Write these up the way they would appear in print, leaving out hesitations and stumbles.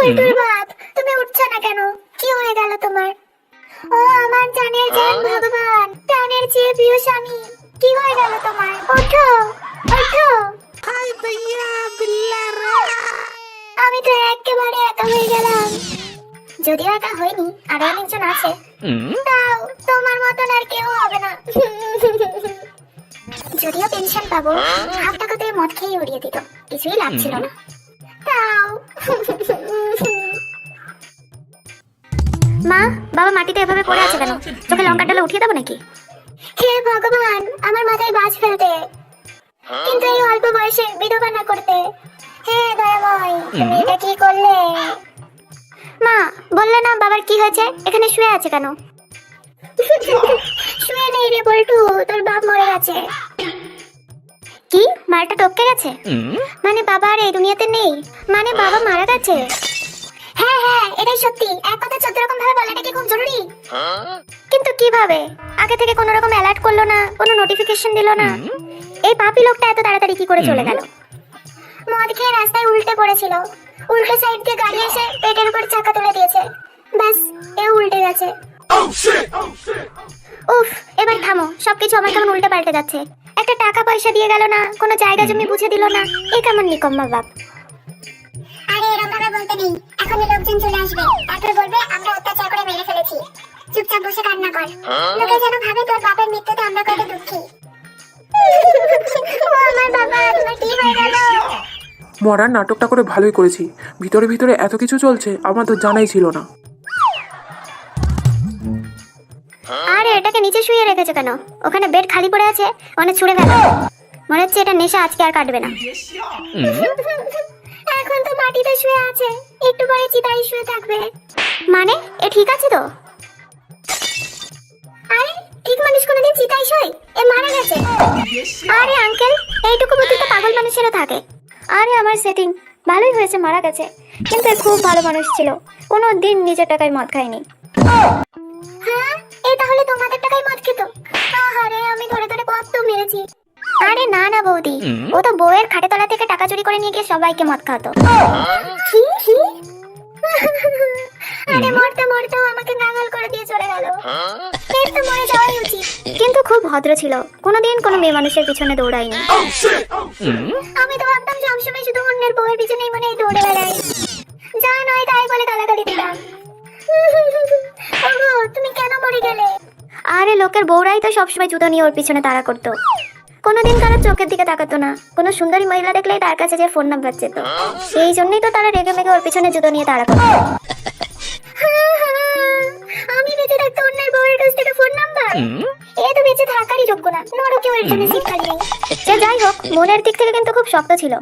উল্টুর বাপ, তুমি উঠছো না কেন? কি হয়ে গেল তোমার? ও আমার জানের জান ভগবান, প্রাণের চেয়ে প্রিয় স্বামী, কি হয়ে গেল তোমার? ওঠো, ওঠো। हाय भैया बिल्ला আমি তো একেবারে একা হয়ে গেলাম। যদিও একা হয়নি, আরো অনেকজন আছে। তাও তোমার মতন আর কেউ হবে না। যদিও পেনশন পাবো, হাফ টাকাতে মদ খেয়ে উড়িয়ে দিত, কিছুই লাভ ছিল না। তাও মা, বাবা মাটিতে এভাবে পড়ে আছে কেন? চোখে লঙ্কা ডালে উঠিয়ে দেবো নাকি? হে ভগবান, আমার মাথায় বাজ ফেলতে, কিন্তু এই অল্প বয়সে বিধবা না করতে। হে দয়াময়, তুমি এটা কি করলে? মা, বললে না বাবার কি হয়েছে? এখানে শুয়ে আছে কেন? শুয়ে নেই রে বল্টু, তোর বাপ মরে গেছে। কি, মালটা টপকে গেছে? মানে বাবা আর এই দুনিয়াতে নেই? মানে বাবা মারা গেছে? হ্যাঁ হ্যাঁ, এটাই সত্যি। এক কথা 14 রকম ভাবে বলাটা কি খুব জরুরি? কিন্তু কিভাবে? আগে থেকে কোনো রকম অ্যালার্ট করলো না, কোনো নোটিফিকেশন দিল না। এই পাপি লোকটা এত তাড়াতাড়ি কি করে চলে গেল? মদ খেয়ে রাস্তায় উল্টে পড়েছিল, উল্টো সাইড দিয়ে গাড়ি এসে পেটের উপর চাকা তুলে দিয়েছে, ব্যাস এও উল্টে গেছে। উফ, এবার থামো, সবকিছু আমার কেমন উল্টে পাল্টে যাচ্ছে। একটা টাকা পয়সা দিয়ে গেল না, কোনো জায়গা জমি বুঝে দিল না, এ কেমন নিকম্মা বাপ। আরে এরকম ভাবে বলতে নেই, এখনই লোকজন চলে আসবে, তারপর বলবে আমরা অত্যাচার করে মেরে ফেলেছি। চুপচাপ বসে কান্না কর, লোকে যেন ভাবে তোর বাপের মৃত্যুতে আমরা কত দুঃখী। ও আমার বাবা, তোমার কি হয়ে গেল? মরার নাটকটা করে ভালোই করেছি। ভিতরে ভিতরে এত কিছু চলছে আমার তো জানাই ছিল না। আরে এটাকে নিচে শুয়ে রেখেছে কেন? ওখানে বেড খালি পড়ে আছে, অনেক ছুঁড়ে ফেলো। মনে হচ্ছে এটা নেশা আজকে আর কাটবে না। এখন তো মাটিতে শুয়ে আছে, একটু পরে চিতায় শুয়ে থাকবে। মানে এ ঠিক আছে তো? আরে ঠিক মানুষ কোনোদিন চিতায় শোয়? এ মারা গেছে। আরে আঙ্কেল, এইটুকু বুদ্ধি তো পাগল মানুষেরও থাকে। আরে আমার সেটিং ভালোই হয়েছে, মারা গেছে, কিন্তু এ খুব ভালো মানুষ ছিল, কোনো দিন নিজের টাকায় মদ খায়নি। হ্যাঁ, এই তাহলে তোমাদের টাকায় মদ খেত? আরে আমি ধরে ধরে কত মেরেছি। আরে না না বৌদি, ও তো বউয়ের খাটে তলা থেকে টাকা চুরি করে নিয়ে গিয়ে সবাইকে মদ খাওয়াতো। কি কি? আরে মরতে মরতেও আমাকে নাগাল করে দিয়ে চলে গেল। এর তো মরে যাওয়াই উচিত। কিন্তু খুব ভদ্র ছিল, কোনোদিন কোনো মেয়ে মানুষের পিছনে দৌড়ায়নি। আমি তো ভাবতাম সবসময় শুধু অন্যের বউয়ের পিছনেই মনে হয় দৌড়ে বেড়াই, যা নয় তাই বলে গালাগালি দিতাম। ওগো, তুমি কেন মরে গেলে? আরে লোকের বউরাই তো সবসময় জুতো নিয়ে ওর পিছনে তাড়া করতো, কোনোদিন কারো চোখের দিকে তাকাতো না। কোনো সুন্দরী মহিলা দেখলেই তার কাছে যে ফোন নাম্বার চেত, এই জন্যই তো তারা রেগে মেগে ওর পিছনে জুতো নিয়ে তাড়া করতো। আমি বেঁচে থাকতে অন্যের বউয়ের কাছ থেকে ফোন নাম্বার? এ তো বেঁচে থাকারই যোগ্য না, নরকেও এর জন্য সিট খালি নেই। সে যাই হোক, মনের দিক থেকে কিন্তু খুব শক্ত ছিল।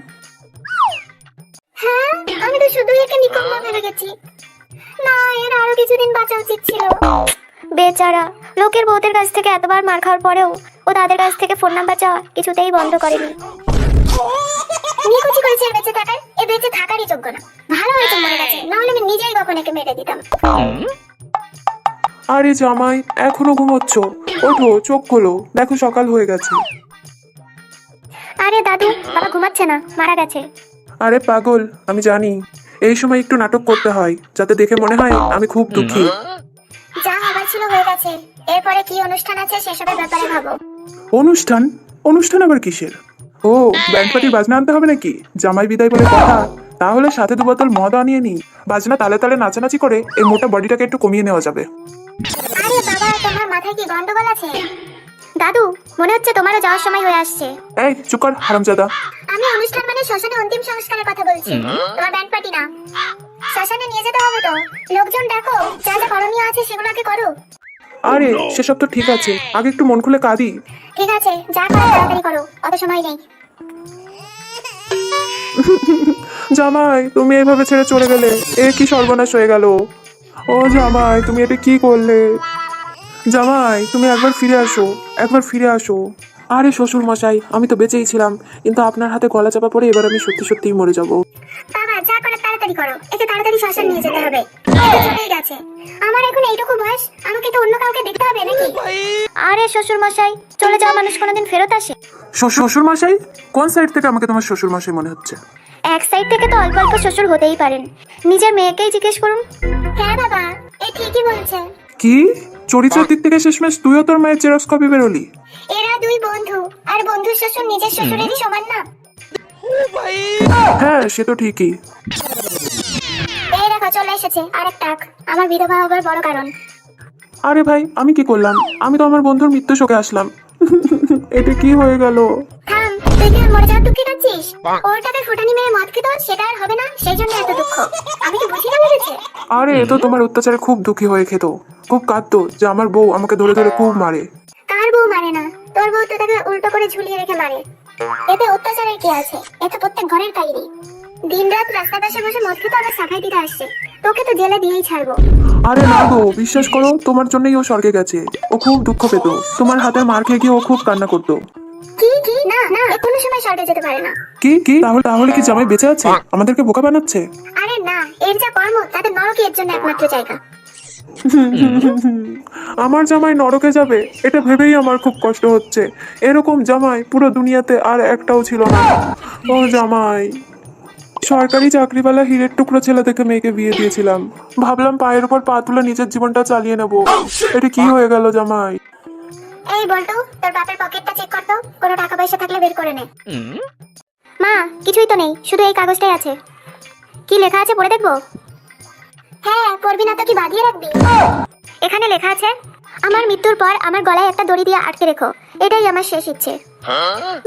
হ্যাঁ, আমি তো শুধু একে নিকম্মা ভেবে গেছি। না, এর আরো কিছুদিন বাঁচা উচিত ছিল। বেচারা, লোকের বউদের কাছ থেকে এতবার মার খাওয়ার পরেও ও তাদের কাছ থেকে ফোন নাম্বার চাওয়া কিছুতেই বন্ধ করেনি। নিকুচি করেছে এর বেঁচে থাকার, এ বেঁচে থাকারই যোগ্য না। ভালো হয়েছে মরে গেছে, নাহলে আমি নিজেই কখন একে মেরে দিতাম। আরে জামাই, এখনো ঘুমোচ্ছ? ওঠো, চোখ খোলো, দেখো সকাল হয়ে গেছে। আরে দাদু, বাবা ঘুমাচ্ছে না, মারা গেছে। আরে পাগল, আমি জানি এই সময় একটু নাটক করতে হয়, যাতে দেখে মনে হয় আমি খুব দুঃখী। যা হবার ছিল হয়ে গেছে, এরপরে কি অনুষ্ঠান আছে সেসবের ব্যাপারে ভাবো। অনুষ্ঠান? অনুষ্ঠান আবার কিসের? ও, ব্যান্ড পার্টির বাজনা আনতে হবে নাকি? জামাই বিদায় বলে কথা, তাহলে সাথে 2 বোতল মদ আনিয়ে নি। বাজনা তালে তালে নাচানাচি করে এই মোটা বডিটাকে একটু কমিয়ে নেওয়া যাবে। আরে বাবা, তোমার মাথায় কি গন্ডগোল আছে? দাদু, মনে হচ্ছে তোমারও যাওয়ার সময় হয়ে আসছে। এই চুপ কর হারামজাদা। আমি অনুষ্ঠান মানে শ্মশানে অন্তিম সংস্কারের কথা বলছি, তোমার ব্যান্ড পার্টি না। শ্মশানে নিয়ে যেতে হবে তো, লোকজন ডাকো, যা যা করণীয় আছে সেগুলোকে করো। আরে সেসব তো ঠিক আছে, আগে একটু মন খুলে কাঁদি। ঠিক আছে, যা করো তাড়াতাড়ি করো, অত সময় নেই। জামাই, তুমি এভাবে ছেড়ে চলে গেলে, এ কি সর্বনাশ হয়ে গেল। ও জামাই, তুমি এটা কি করলে? জামাই, তুমি একবার ফিরে আসো, একবার ফিরে আসো। আরে শ্বশুর মশাই, আমি তো বেঁচেই ছিলাম, কিন্তু আপনার হাতে গলা চাপা পড়ে এবার আমি সত্যি সত্যিই মরে যাব। বাবা, যা করে তাড়াতাড়ি করো, একে তাড়াতাড়ি শ্মশান নিয়ে যেতে হবে। চলেই গেছে, আমার এখন এইটুকু বয়স, আমাকে তো অন্য কাউকে দেখতে হবে নাকি? আরে শ্বশুর মশাই, চলে যাওয়া মানুষ কোনোদিন ফেরত আসে? শ্বশুর মশাই? কোন সাইড থেকে আমাকে তোমার শ্বশুর মশাই মনে হচ্ছে? এক সাইড থেকে তো অল্প অল্প শ্বশুর হতেই পারেন, নিজের মেয়েকেই জিজ্ঞেস করুন। হ্যাঁ বাবা, এ ঠিকই বলছে। কি চরিত্রের দিক থেকে শেষমেশ তুইও তোর মায়ের জেরক্স কপি বেরোলি? এরা দুই বন্ধু, আর বন্ধুর শ্বশুর নিজের শ্বশুরেরই সমান না। হ্যাঁ সে তো ঠিকই। এই দেখো চলে এসেছে আরেক টাক, আমার বিধবা হবার বড় কারণ। আরে ভাই আমি কি করলাম? আমি তো আমার বন্ধুর মৃত্যু শোকে আসলাম। এটা কি হয়ে গেল? থাম, তুই কি মরে যাওয়ার দুঃখে কাঁদছিস? ওর টাকা ফুটানি মেরে মদ খেত, সেটা আর হবে না, সেই জন্য এত দুঃখ। আমি কি বুঝি না ভেবেছে? আরে এ তো তোমার অত্যাচারে খুব দুঃখী হয়ে খেত, খুব কাঁদতো যে আমার বউ আমাকে ধরে ধরে খুব মারে। কার বউ মারে না? তোর বউ তো তাকে উল্টো করে ঝুলিয়ে রেখে মারে। এতে অত্যাচারের কি আছে? এ তো প্রত্যেক ঘরের কাহিনী। দিন রাত রাস্তার পাশে বসে মদ খেতে আবার সাফাই দিতে আসছে, তোকে তো জেলে দিয়েই ছাড়বো। আরে না গো, বিশ্বাস করো তোমার জন্যই ও স্বর্গে গেছে। ও খুব দুঃখ পেত, তোমার হাতের মার খেয়ে গিয়ে ও খুব কান্না করতো। কি কি? না না, এ কোনো সময় স্বর্গে যেতে পারে না। কি কি? তাহলে তাহলে কি জামাই বেঁচে আছে? আমাদেরকে বোকা বানাচ্ছে? আরে না, এর যা কর্ম তাতে নরকই এর জন্য একমাত্র জায়গা। আমার জামাই নরকে যাবে এটা ভেবেই আমার খুব কষ্ট হচ্ছে। এরকম জামাই পুরো দুনিয়াতে আর একটাও ছিল না। ও জামাই, সরকারি চাকরিওয়ালা হিরের টুকরো ছেলে থেকে মেয়েকে বিয়ে দিয়েছিলাম, ভাবলাম পায়ের উপর পা তুলে নিজের জীবনটা চালিয়ে নেব। এটা কি হয়ে গেল জামাই? এই বলতো, তোর বাপের পকেটটা চেক কর তো, কোনো টাকা পয়সা থাকলে বের করে নে। মা, কিছুই তো নেই, শুধু এই কাগজটাই আছে। কি লেখা আছে পড়ে দেখবো? হ্যাঁ, পড়বি না তো কি বাঁধিয়ে রাখবি? এখানে লেখা আছে, আমার মৃত্যুর পর আমার গলায় একটা দড়ি দিয়ে আটকে রেখো, এটাই আমার শেষ ইচ্ছে।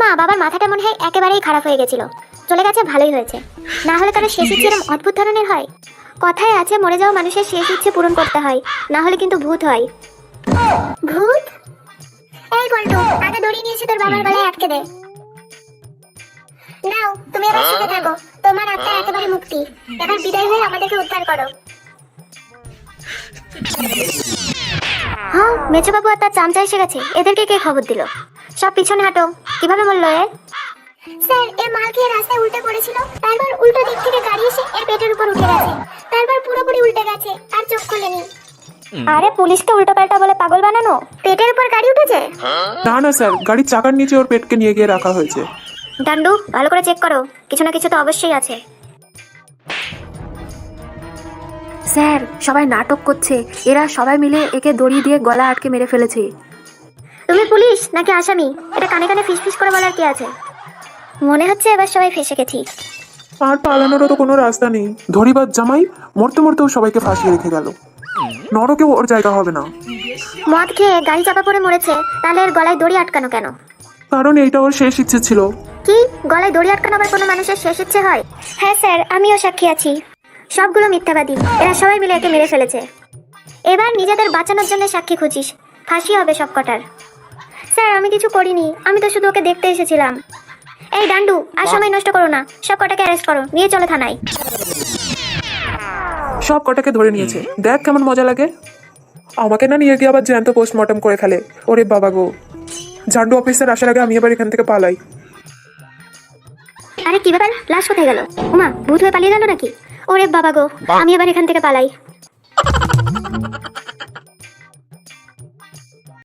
মা, বাবার মাথাটা মনে হয় একেবারেই খারাপ হয়ে গেছিল, চলে গেছে ভালোই হয়েছে, না হলে কারো শেষ ইচ্ছে এরকম অদ্ভুত ধরনের হয়। কথায় আছে মরে যাওয়া মানুষের শেষ ইচ্ছে পূরণ করতে হয়, না হলে কিন্তু ভূত হয়। ভূত? এই বলতো, আগে দড়ি নিয়ে এসে তোর বাবার গলায় আটকে দে। নাও, তুমি এবার সুখে থাকো, তোমার আত্মা একেবারে মুক্তি। এবার বিদায় হয়ে আমাদেরকে উদ্ধার করো। হ্যাঁ, মেজবাবু আর তার চামচা এসে গেছে, এদেরকে কে খবর দিল? সব পিছনে হাঁটো। কিভাবে বললো এ? স্যার, এ মাল খেয়ে রাস্তায় উল্টে পড়েছিল, তারপর উল্টো দিক থেকে গাড়ি এসে এর পেটের উপর উঠে গেছে, তারপর পুরোপুরি উল্টে গেছে, আর চোখ খোলেনি। আরে পুলিশকে উল্টো পাল্টা বলে পাগল বানানো? পেটের উপর গাড়ি উঠেছে? না না স্যার, গাড়ির চাকার নিচে ওর পেটকে নিয়ে গিয়ে রাখা হয়েছে। ডান্ডু, ভালো করে চেক করো, কিছু না কিছু তো অবশ্যই আছে। স্যার, সবাই নাটক করছে, এরা সবাই মিলে একে দড়ি দিয়ে গলা আটকে মেরে ফেলেছে। তুমি পুলিশ নাকি আসামি, এটা কানে কানে ফিসফিস করে বলার কি আছে? মনে হচ্ছে এবার সবাই ফেসে গেছি। আর পালানোরও তো কোনো রাস্তা নেই। ধরিবাদ জামাই মরতে মরতেও সবাইকে ফাঁসিয়ে রেখে গেল, নরকেও ওর জায়গা হবে না। মদ খেয়ে গাড়ি চাপা পড়ে মরেছে, তাহলে এর গলায় দড়ি আটকানো কেন? কারণ এইটা ওর শেষ ইচ্ছে ছিল। কি, গলায় দড়ি আটকানো আবার কোনো মানুষের শেষ ইচ্ছে হয়? হ্যাঁ স্যার, আমিও সাক্ষী আছি। সবগুলো মিথ্যাবাদী, এরা সবাই মিলে একে মেরে ফেলেছে। এবার নিজেদের বাঁচানোর জন্য সাক্ষী খুঁজিস, ফাঁসি হবে সব কটার। স্যার, আমি কিছু করিনি, আমি তো শুধু ওকে দেখতে এসেছিলাম। এই ডান্ডু, আর সময় নষ্ট করো না, সব কটাকে অ্যারেস্ট করো, নিয়ে চলো থানায়। সব কটাকে ধরে নিয়েছে, দেখ কেমন মজা লাগে। আমাকে না নিয়ে গিয়ে আবার জ্যান্ত পোস্টমর্টম করে ফেলে। ওরে বাবা গো, ঝান্ডু অফিসার আসার আগে আমি এবার এখান থেকে পালাই। আরে কি ব্যাপার, লাশ কোথায় গেল? উমা, ভূত হয়ে পালিয়ে গেল নাকি? ওরে বাবা গো, আমি এবার এখান থেকে পালাই।